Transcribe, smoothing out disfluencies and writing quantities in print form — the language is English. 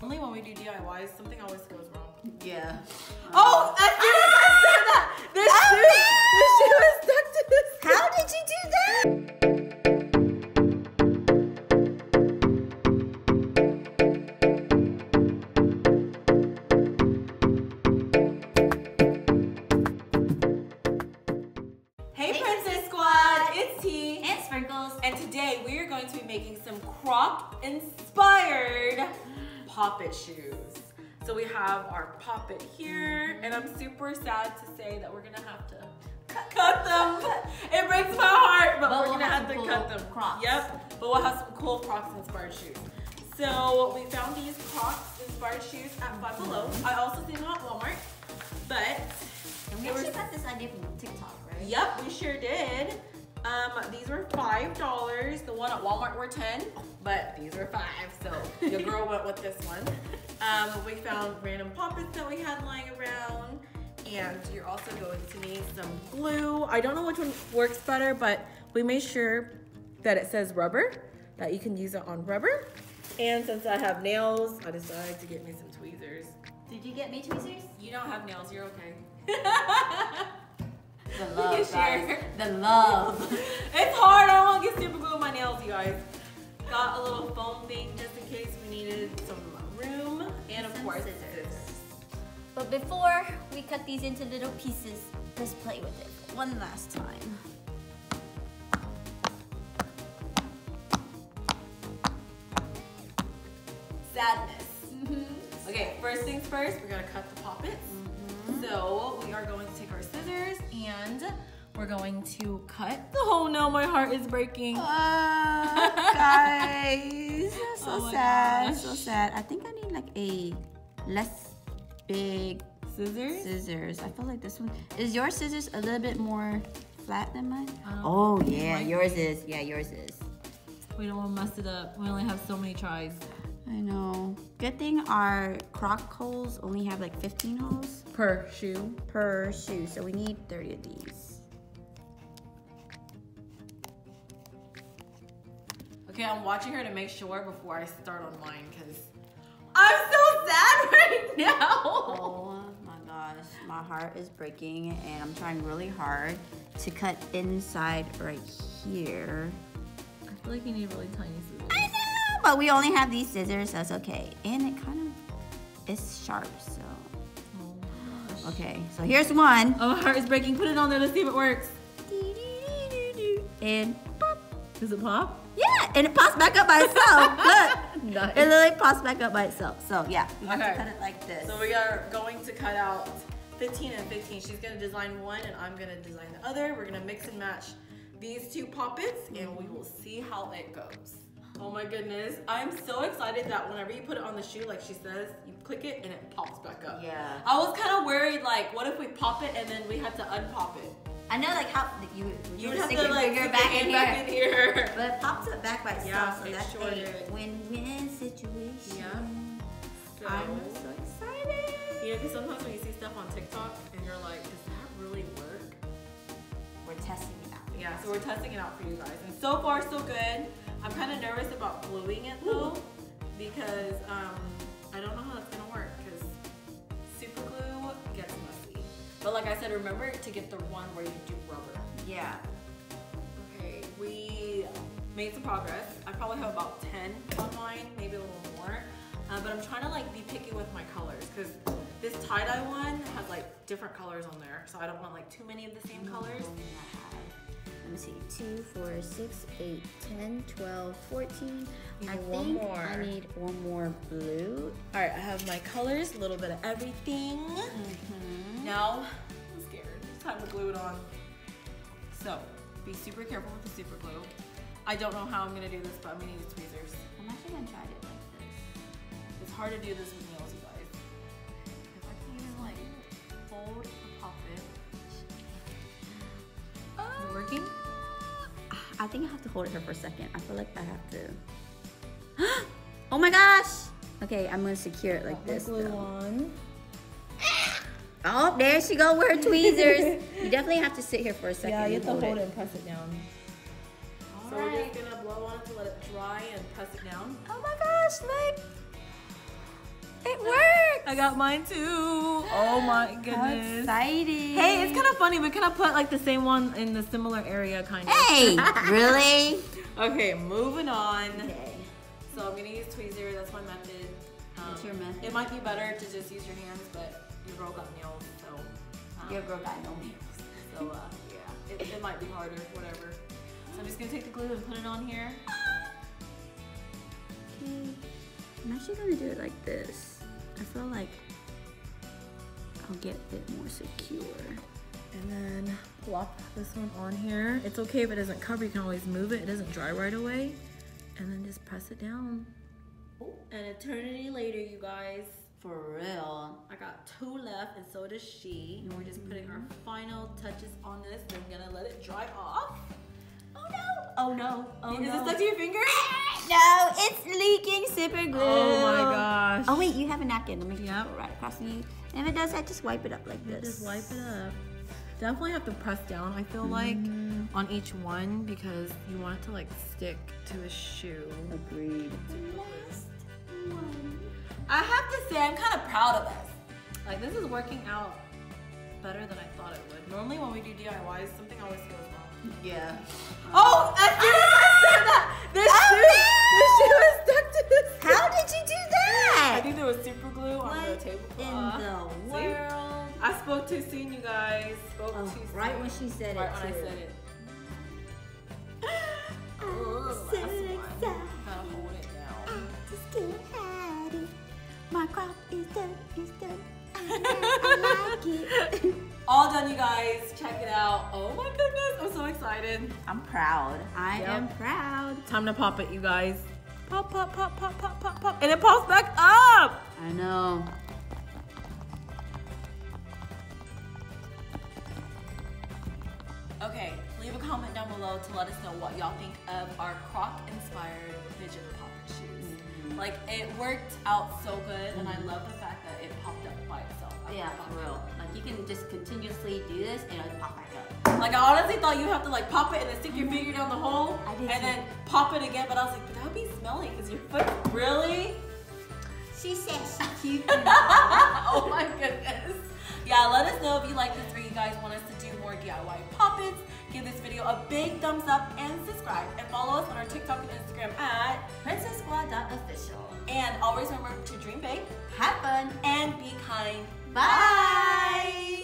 Normally when we do DIYs, something always goes wrong. Yeah. Oh, as soon as I said that, the shoe is stuck to this. How did you do that? Hey Princess Squad, it's T. And Sprinkles. And today we are going to be making some Croc-inspired poppet shoes. So we have our poppet here, and I'm super sad to say that we're gonna have to cut them. It breaks my heart, but we're gonna have to cut them. Crocs. Yep, but we'll have some cool Crocs-inspired shoes. So we found these Crocs-inspired shoes at Five Below. I also seen them at Walmart, but And we actually got this idea from TikTok, right? yep, we sure did. These were $5. The one at Walmart were 10, but these were 5, so your girl went with this one. We found random poppets that we had lying around, and you're also going to need some glue. I don't know which one works better, but we made sure that it says rubber, that you can use it on rubber. And since I have nails, I decided to get me some tweezers. Did you get me tweezers? You don't have nails, you're okay. The love, guys. The love. It's hard. I don't want to get super glue on my nails, you guys. Got a little foam thing just in case we needed some room, and of course scissors. But before we cut these into little pieces, let's play with it one last time. Sadness. Okay, first things first, we're gonna cut the poppets. So we are going to take our scissors and we're going to cut. Oh no, my heart is breaking. Guys, so Oh my sad, gosh. so sad. I think I need like a less big scissors. I feel like this one, is your scissors a little bit more flat than mine? Oh yeah, yours is. Yeah, yours is. We don't want to mess it up. We only have so many tries. I know. Good thing our Croc holes only have like 15 holes Per shoe. per shoe, so we need 30 of these. Okay, I'm watching her to make sure before I start on mine because I'm so sad right now. Oh my gosh, my heart is breaking and I'm trying really hard to cut inside right here. I feel like you need really tiny scissors. I know, but we only have these scissors, so that's okay. And it kind of is sharp, so. Oh my gosh. Okay, so here's one. Oh, my heart is breaking. Put it on there. Let's see if it works. And pop. Does it pop? Yeah, and it pops back up by itself. Look, Nice. it literally pops back up by itself. So yeah, we have Okay. to cut it like this. So we are going to cut out 15 and 15. She's gonna design one and I'm gonna design the other. We're gonna mix and match these two poppets and we will see how it goes. Oh my goodness. I'm so excited that whenever you put it on the shoe, like she says, you click it and it pops back up. Yeah. I was kind of worried, like, what if we pop it and then we had to unpop it? I know, like how you would have stick to your like finger stick your back hand in here. back in here. But it pops it back by itself, Yeah, so it that's sure a did. win-win situation. Yeah. So, I'm so excited. you know, because sometimes when you see stuff on TikTok and you're like, does that really work? We're testing it out. Yeah, so we're testing it out for you guys. And so far, so good. I'm kind of nervous about gluing it though, because I don't know how that's gonna work, because super glue gets messy. But like I said, remember to get the one where you do rubber. Yeah. Okay, we made some progress. I probably have about 10 on mine, maybe a little more. But I'm trying to like be picky with my colors, because this tie-dye one has like different colors on there, so I don't want like too many of the same colors. Let me see, 2, 4, 6, 8, 10, 12, 14. You I need one think more. I need one more blue. All right, I have my colors, a little bit of everything. Now, I'm scared. It's time to glue it on. So, be super careful with the super glue. I don't know how I'm gonna do this, but I'm gonna use tweezers. I'm actually gonna try it like this. It's hard to do this with nails, you guys. If I can even like hold the poppet. Is it working? I think I have to hold it here for a second. I feel like I have to. Oh my gosh! Okay, I'm gonna secure it like this. Glue though. on. Oh, there she go with her tweezers. You definitely have to sit here for a second. Yeah, you and have to hold it and press it down. So Alright. we're just gonna blow on it to let it dry and press it down. Oh my gosh, look. It works. I got mine too. Oh my goodness. How exciting. Hey, it's kind of funny. We kind of put like the same one in the similar area, kind of. Hey, really? Okay, moving on. Okay. So I'm gonna use tweezers. That's my method. What's your method? It might be better to just use your hands, but your girl got nails, so. Your girl got no nails. So yeah, it might be harder, whatever. So I'm just gonna take the glue and put it on here. Okay. I'm actually gonna do it like this. I feel like I'll get a bit more secure. And then plop this one on here. It's okay if it doesn't cover, you can always move it. It doesn't dry right away. And then just press it down. Oh, an eternity later, you guys. For real. I got 2 left, and so does she. And we're just putting our final touches on this. And I'm gonna let it dry off. Oh no! Oh no! Oh no! Is it stuck to your finger? No, it's leaking super glue. Oh my gosh! Oh wait, you have a napkin. Let me Yep. go right across you. And if it does that, just wipe it up like this. Just wipe it up. Definitely have to press down, I feel like, on each one because you want it to like stick to the shoe. Agreed. Last one. I have to say, I'm kind of proud of us. Like, this is working out better than I thought it would. Normally when we do DIYs, something always goes wrong. Yeah. Oh, as soon as I said that, this shoe is stuck to this. How did you do that? I think there was super glue on the What tablecloth. in the See? world? I spoke too soon, you guys. Spoke too soon. Right when she said Right it, when I too. said it. I'm so excited. Gotta hold it down. I'm just too happy. My crop is done, I like it. All done, you guys. Check it out. Oh my goodness, I'm so excited. I'm proud. I Yep. am proud. Time to pop it, you guys. Pop, pop, pop, pop, pop, pop, pop. And it pops back up. I know. Okay, leave a comment down below to let us know what y'all think of our Croc-inspired fidget poppet shoes. Like, it worked out so good, and I love the fact that it popped up by itself. Yeah, for real. Like you can just continuously do this and it'll pop back up. Like, I honestly thought you have to like pop it and then stick your finger down the hole I did and too. then pop it again, but I was like, but that would be smelly because your foot really? She said she cute. Oh my goodness. Yeah, let us know if you like this or you guys want us to do more DIY poppets. Give this video a big thumbs up and subscribe. And follow us on our TikTok and Instagram at PrincessSquad.official. And always remember to dream big, Have fun. and be kind. Bye.